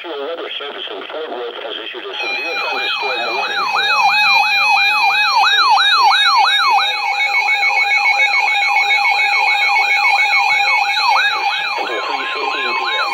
National Weather Service in Fort Worth has issued a severe thunderstorm warning for until 3:15 p.m.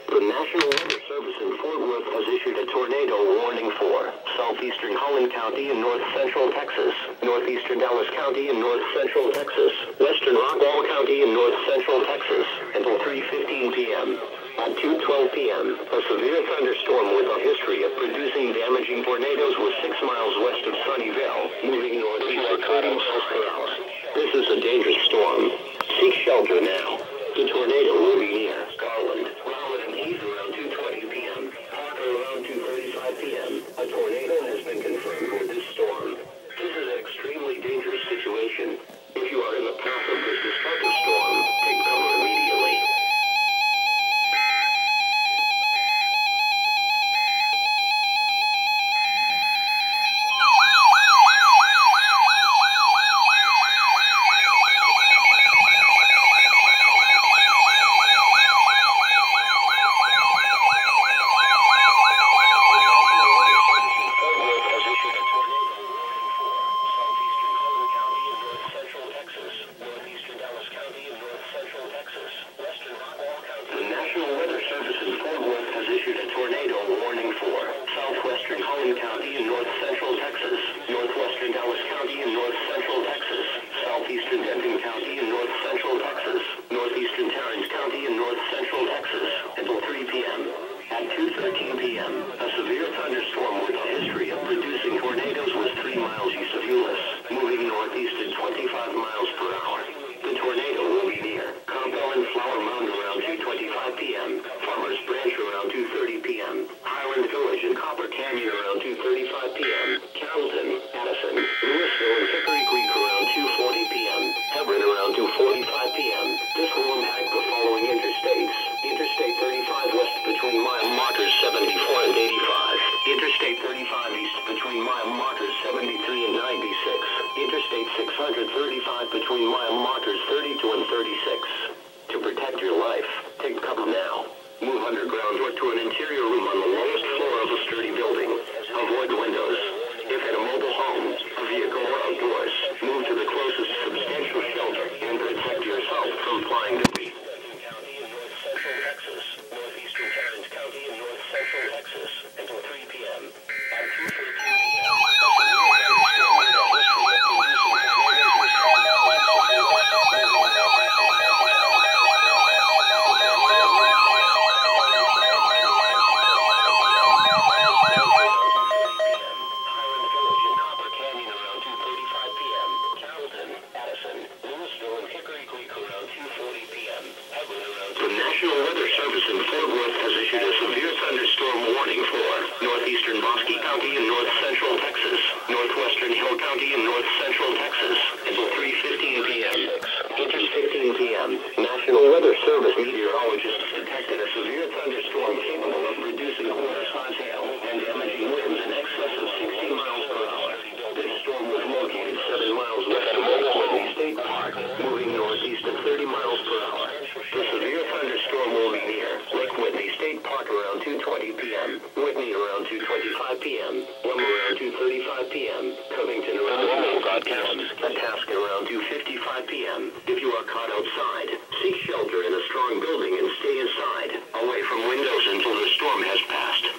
The National Weather Service in Fort Worth has issued a tornado warning for southeastern Holland County in north central Texas, northeastern Dallas County in north central Texas, western Rockwall County in north central Texas until 3:15 p.m. At 2:12 p.m., a severe thunderstorm with a history of producing damaging tornadoes was 6 miles west of Sunnyvale, moving northeast at 30 miles per hour. This is a dangerous storm. Seek shelter now. The tornado will be near Garland, Rowland, and Heath around 2:20 p.m. Parker around 2:35 p.m. A tornado has been confirmed with this storm. This is an extremely dangerous situation. If you are in the path of this destructive storm, take cover immediately. Between mile markers 32 and 36. To protect your life, take cover now. Move underground or to an interior room on the lowest floor of a sturdy building. Avoid windows. If in a mobile home, a vehicle, or outdoors, move to the closest substantial shelter and protect yourself from flying debris. County in north central Texas, northeastern Tarrant County in north central Texas until 3 p.m. At 2:15 p.m. National Weather Service meteorologists detected a severe thunderstorm capable of producing quarter-size hail and damaging winds in excess of 60 miles per hour. This storm was located 7 miles west of Whitney State Park, moving northeast at 30 miles per hour. The severe thunderstorm will be near Lake Whitney State Park around 2:20 p.m., Whitney around 2:25 p.m., Lum around 2:35 p.m., Covington around 2:00 p.m., Itasca around 2:55 p.m. If you are caught outside, seek shelter in a strong building and stay inside, away from windows until the storm has passed.